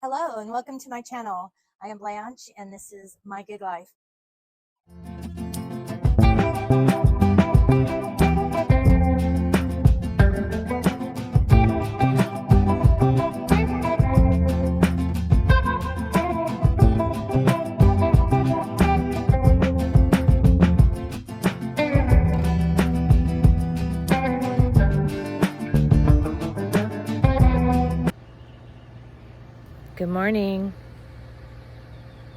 Hello and welcome to my channel. I am Blanche and this is My Gig Life. Good morning.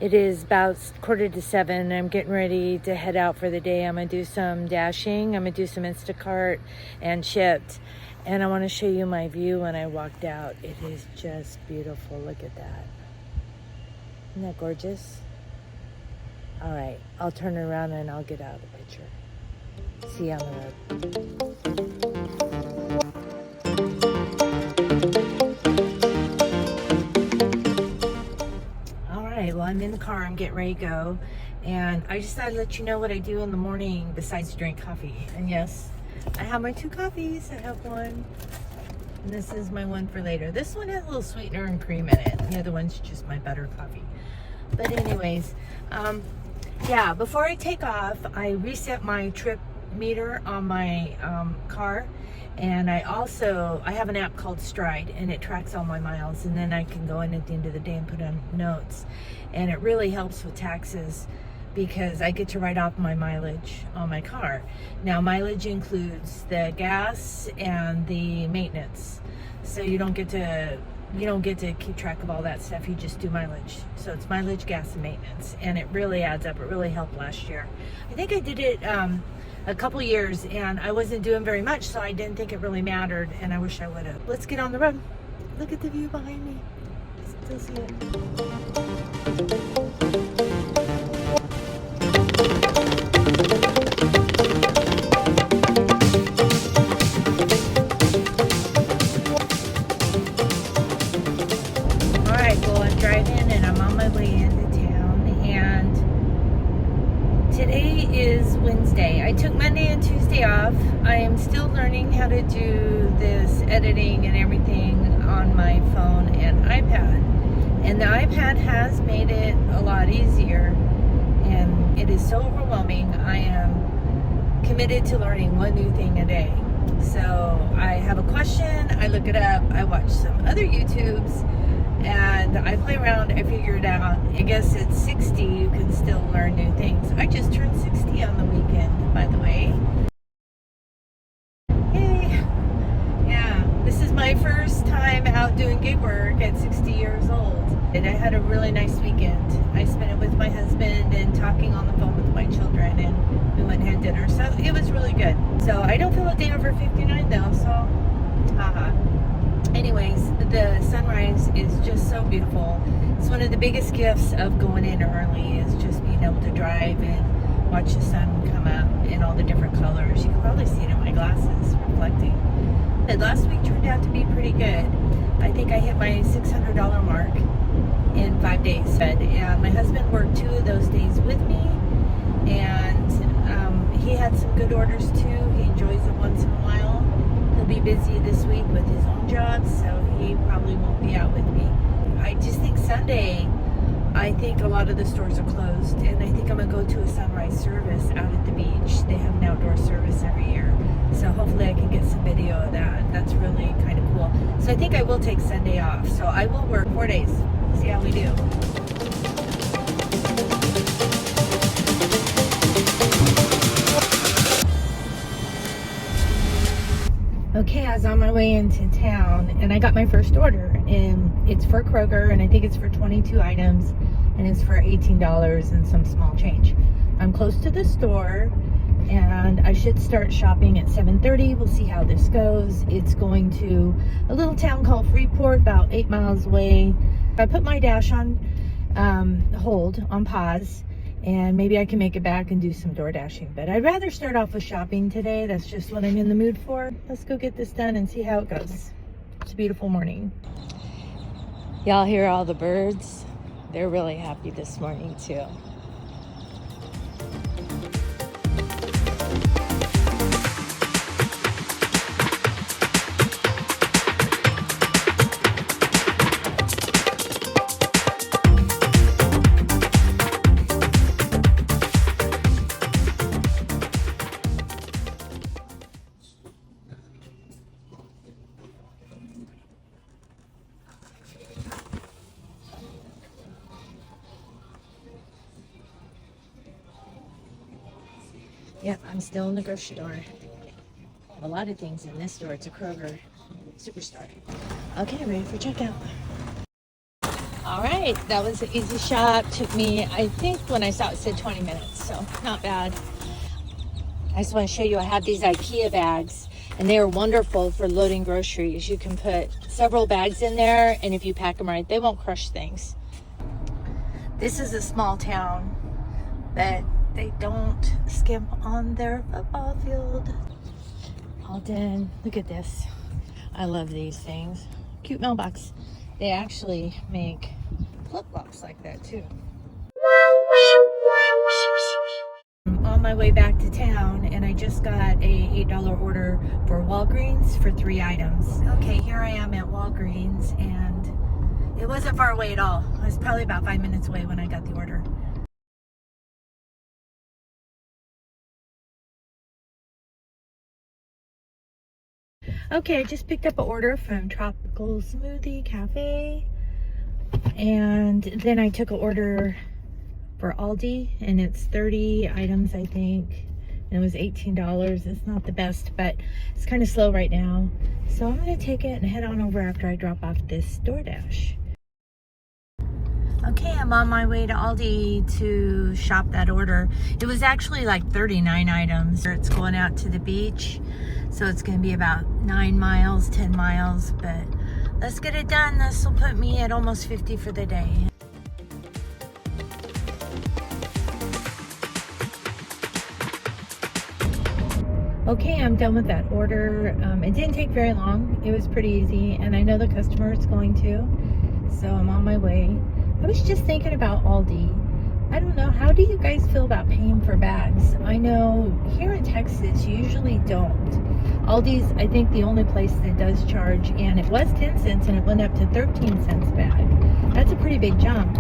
It is about 6:45. I'm getting ready to head out for the day. I'm going to do some dashing. I'm going to do some Instacart and Shipt. And I want to show you my view when I walked out. It is just beautiful. Look at that. Isn't that gorgeous? All right, I'll turn around and I'll get out of the picture. See you on the road. Well, I'm in the car, I'm getting ready to go, and I just thought I'd let you know what I do in the morning besides drink coffee. And yes, I have my 2 coffees. I have one, and this is my one for later. This one has a little sweetener and cream in it. The other one's just my butter coffee. But anyways, yeah, before I take off, I reset my trip meter on my car. And I have an app called Stride, and it tracks all my miles, and then I can go in at the end of the day and put on notes. And it really helps with taxes because I get to write off my mileage on my car. Now, mileage includes the gas and the maintenance. So you don't get to keep track of all that stuff. You just do mileage. So it's mileage, gas, and maintenance. And it really adds up. It really helped last year. I think I did it a couple years and I wasn't doing very much, so I didn't think it really mattered, and I wish I would have. Let's get on the road. Look at the view behind me. Still see it. All right, well, I'm driving and I'm on my way into town, and today is Wednesday. I took Monday and Tuesday off. I am still learning how to do this editing and everything on my phone and iPad. And the iPad has made it a lot easier, and it is so overwhelming. I am committed to learning one new thing a day. So I have a question, I look it up, I watch some other YouTubes, and I play around. I figure it out. I guess at 60 you can still learn new things. I just turned 60 on the weekend, by the way. Hey, yeah, this is my first time out doing gig work at 60 years old. And I had a really nice weekend. I spent it with my husband and talking on the phone with my children, and we went and had dinner. So it was really good. So I don't feel a day over 59 though, so anyways, the sunrise is just so beautiful. It's one of the biggest gifts of going in early, is just being able to drive and watch the sun come up in all the different colors. You can probably see it in my glasses reflecting. And last week turned out to be pretty good. I think I hit my $600 mark in 5 days. And my husband worked 2 of those days with me, and he had some good orders too. He enjoys it once in a while. He'll be busy this week with his own job, so he probably won't be out with me. I just think Sunday, I think a lot of the stores are closed, and I think I'm gonna go to a sunrise service out at the beach. They have an outdoor service every year, so hopefully I can get some video of that. That's really kind of cool. So I think I will take Sunday off. So I will work 4 days. See how we do. Okay, I was on my way into town and I got my first order, and it's for Kroger, and I think it's for 22 items, and it's for $18 and some small change. I'm close to the store and I should start shopping at 7:30. We'll see how this goes. It's going to a little town called Freeport, about 8 miles away. I put my dash on hold, on pause, and maybe I can make it back and do some door dashing. But I'd rather start off with shopping today. That's just what I'm in the mood for. Let's go get this done and see how it goes. It's a beautiful morning. Y'all hear all the birds? They're really happy this morning too. Yep, I'm still in the grocery store. A lot of things in this store. It's a Kroger Superstore. Okay, ready for checkout. All right, that was an easy shop. Took me, I think when I saw it said 20 minutes, so not bad. I just want to show you, I have these IKEA bags, and they are wonderful for loading groceries. You can put several bags in there, and if you pack them right, they won't crush things. This is a small town, but they don't skimp on their football field. Alden, look at this. I love these things. Cute mailbox. They actually make flip-flops like that too. I'm on my way back to town, and I just got a $8 order for Walgreens for 3 items. Okay, here I am at Walgreens, and it wasn't far away at all. I was probably about 5 minutes away when I got the order. Okay, I just picked up an order from Tropical Smoothie Cafe, and then I took an order for Aldi, and it's 30 items, I think, and it was $18. It's not the best, but it's kind of slow right now, so I'm gonna take it and head on over after I drop off this DoorDash. Okay, I'm on my way to Aldi to shop that order. It was actually like 39 items. It's going out to the beach, so it's going to be about 9 miles, 10 miles, but let's get it done. This will put me at almost 50 for the day. Okay, I'm done with that order. It didn't take very long. It was pretty easy, and I know the customer is going to, so I'm on my way. I was just thinking about Aldi. I don't know, how do you guys feel about paying for bags? I know here in Texas, you usually don't. Aldi's, I think, the only place that does charge, and it was 10 cents and it went up to 13 cents a bag. That's a pretty big jump.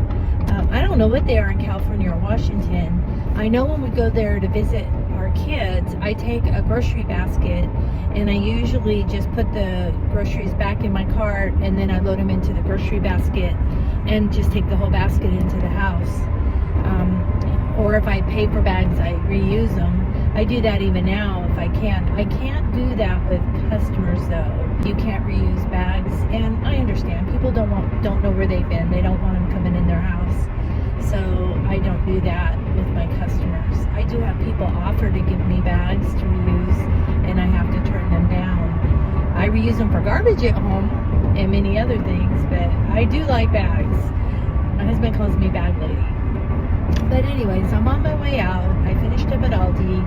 I don't know what they are in California or Washington. I know when we go there to visit our kids, I take a grocery basket, and I usually just put the groceries back in my cart, and then I load them into the grocery basket and just take the whole basket into the house. Or if I pay for bags, I reuse them. I do that even now if I can. I can't do that with customers though. You can't reuse bags, and I understand people don't know where they've been. They don't want them coming in their house, so I don't do that with my customers. I do have people offer to give me bags to reuse, and I have to turn them down. I reuse them for garbage at home and many other things, but I do like bags. My husband calls me bag lady. But anyways, I'm on my way out. I finished up at Aldi,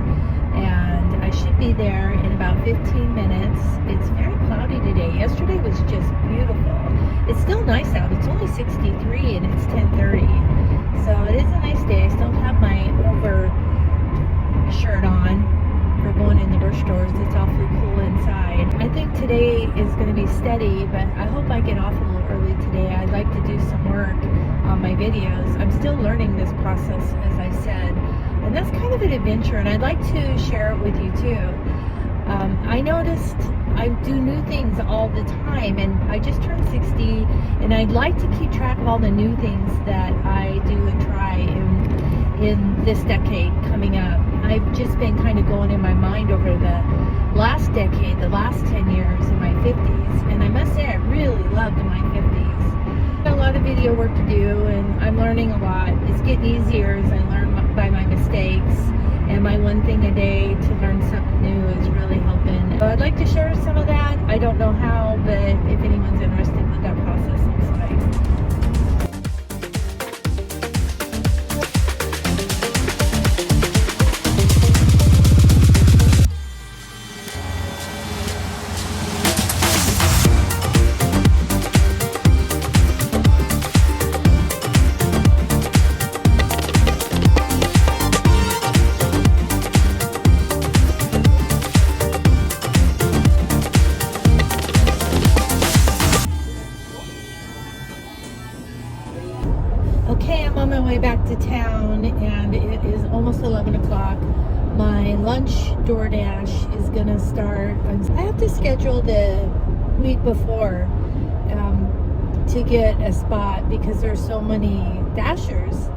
and I should be there in about 15 minutes. It's very cloudy today. Yesterday was just beautiful. It's still nice out. It's only 63 and it's 10:30. So it is a nice day. I still have my over shirt on for going in the grocery stores. It's awfully cool inside. I think today is going to be steady, but I hope I get off a little early today. I'd like to do some work on my videos. I'm still learning this process, as I said, and that's kind of an adventure, and I'd like to share it with you too. I noticed I do new things all the time, and I just turned 60, and I'd like to keep track of all the new things that I do and try in this decade coming up. I've just been kind of going in my mind over the last decade, the last 10 years in my 50s, and I must say I really loved my 50s. A lot of video work to do, and I'm learning a lot. It's getting easier as I learn by my mistakes, and my one thing a day to learn something new is really helping. So I'd like to share some of that. I don't know how, but if anyone's interested in what that process looks like. Okay, I'm on my way back to town, and it is almost 11 o'clock. My lunch DoorDash is gonna start. I have to schedule the week before to get a spot because there's so many dashers.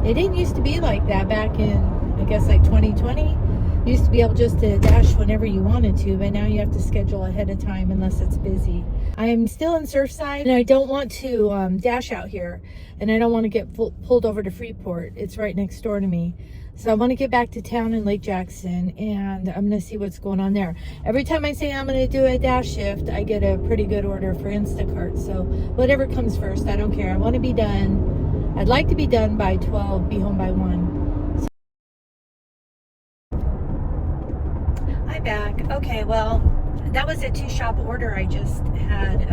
It didn't used to be like that back in, I guess, like 2020. Used to be able just to dash whenever you wanted to, but now you have to schedule ahead of time unless it's busy. I'm still in Surfside, and I don't want to dash out here, and I don't want to get pulled over to Freeport. It's right next door to me. So I want to get back to town in Lake Jackson, and I'm going to see what's going on there. Every time I say I'm going to do a dash shift, I get a pretty good order for Instacart. So whatever comes first, I don't care. I want to be done. I'd like to be done by 12, be home by 1. I'm back. Okay, well, that was a 2-shop order I just had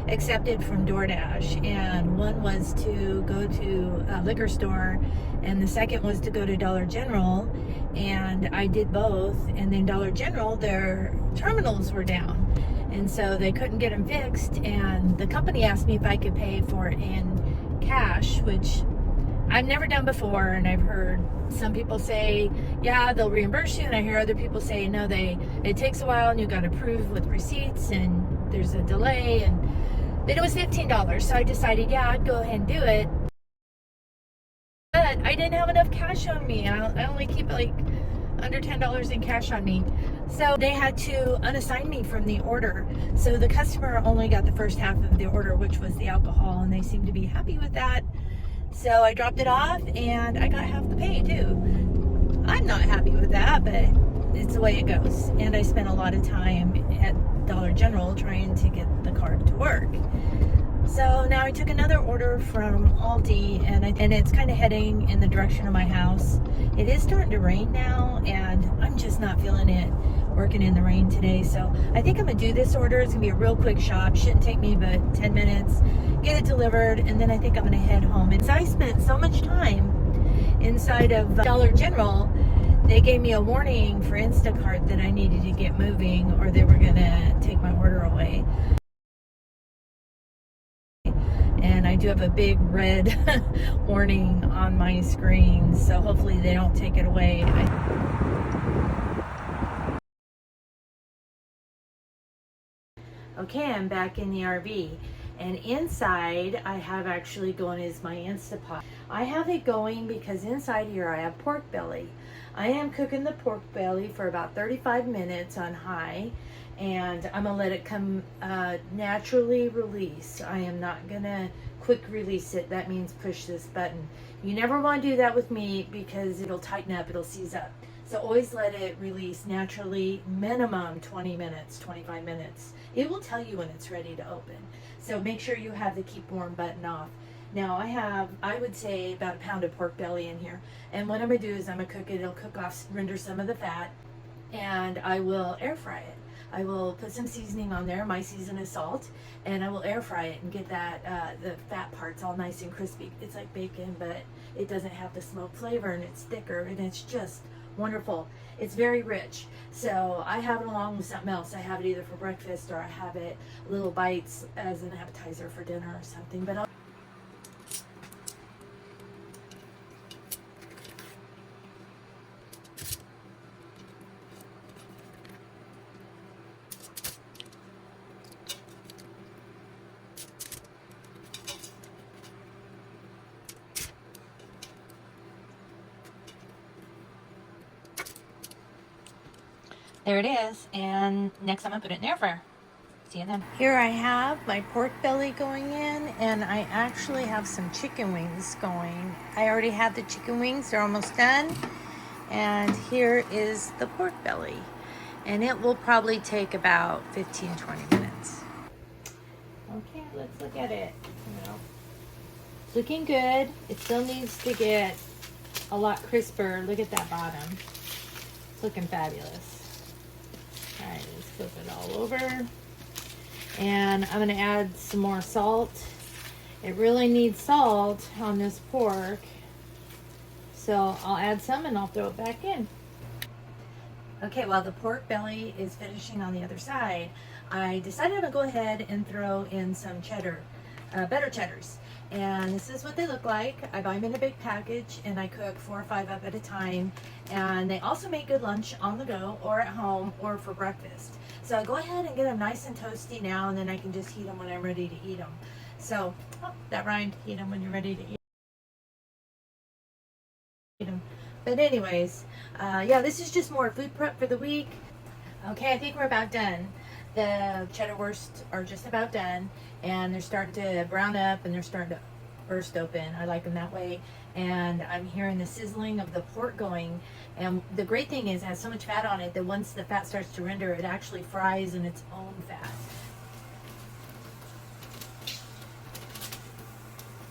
accepted from DoorDash, and one was to go to a liquor store, and the second was to go to Dollar General, and I did both. And then Dollar General, their terminals were down, and so they couldn't get them fixed, and the company asked me if I could pay for it in cash, which I've never done before. And I've heard some people say, yeah, they'll reimburse you, and I hear other people say, no, it takes a while, and you got to prove with receipts, and there's a delay. And then it was $15, so I decided, yeah, I'd go ahead and do it. But I didn't have enough cash on me. I only keep like under $10 in cash on me, so they had to unassign me from the order. So the customer only got the first half of the order, which was the alcohol, and they seemed to be happy with that. So I dropped it off, and I got half the pay too. I'm not happy with that, but it's the way it goes. And I spent a lot of time at Dollar General trying to get the card to work. So now I took another order from Aldi, and it's kind of heading in the direction of my house. It is starting to rain now, and I'm just not feeling it working in the rain today. So I think I'm gonna do this order. It's gonna be a real quick shop. Shouldn't take me but 10 minutes. Get it delivered, and then I think I'm gonna head home. And so I spent so much time inside of Dollar General. They gave me a warning for Instacart that I needed to get moving, or they were gonna take my order away. And I do have a big red warning on my screen, so hopefully they don't take it away. Okay, I'm back in the RV, and inside I have actually going is my Instapot. I have it going because inside here I have pork belly. I am cooking the pork belly for about 35 minutes on high, and I'm gonna let it come naturally release. I am not gonna quick release it. That means push this button. You never want to do that with meat because it'll tighten up, it'll seize up. So always let it release naturally, minimum 20 minutes, 25 minutes. It will tell you when it's ready to open. So make sure you have the keep warm button off. Now I would say about a pound of pork belly in here. And what I'm gonna do is I'm gonna cook it, it'll cook off, render some of the fat, and I will air fry it. I will put some seasoning on there. My season is salt, and I will air fry it and get that the fat parts all nice and crispy. It's like bacon, but it doesn't have the smoked flavor, and it's thicker, and it's just wonderful. It's very rich. So I have it along with something else. I have it either for breakfast, or I have it little bites as an appetizer for dinner or something. But there it is, and next I'm gonna put it in the air fryer. See you then. Here I have my pork belly going in, and I actually have some chicken wings going. I already have the chicken wings, they're almost done. And here is the pork belly. And it will probably take about 15-20 minutes. Okay, let's look at it. It's looking good. It still needs to get a lot crisper. Look at that bottom. It's looking fabulous. All right, let's flip it all over. And I'm gonna add some more salt. It really needs salt on this pork. So I'll add some and I'll throw it back in. Okay, while the pork belly is finishing on the other side, I decided I'm gonna go ahead and throw in some cheddar, better cheddars. And this is what they look like. I buy them in a big package, and I cook 4 or 5 up at a time. And they also make good lunch on the go, or at home, or for breakfast. So I go ahead and get them nice and toasty now, and then I can just heat them when I'm ready to eat them. So, oh, that rhymed, heat them when you're ready to eat them. But anyways, Yeah, this is just more food prep for the week. Okay, I think we're about done. The cheddar wursts are just about done, and they're starting to brown up and they're starting to burst open. I like them that way. And I'm hearing the sizzling of the pork going. And the great thing is it has so much fat on it that once the fat starts to render, it actually fries in its own fat.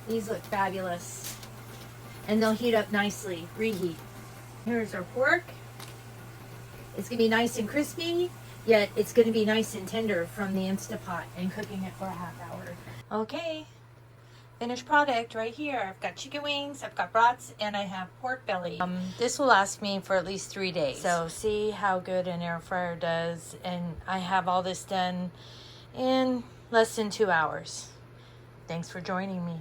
These look fabulous. And they'll heat up nicely, reheat. Here's our pork. It's gonna be nice and crispy, yet it's gonna be nice and tender from the Instapot and cooking it for a half hour. Okay, finished product right here. I've got chicken wings, I've got brats, and I have pork belly. This will last me for at least 3 days. So see how good an air fryer does. And I have all this done in less than 2 hours. Thanks for joining me.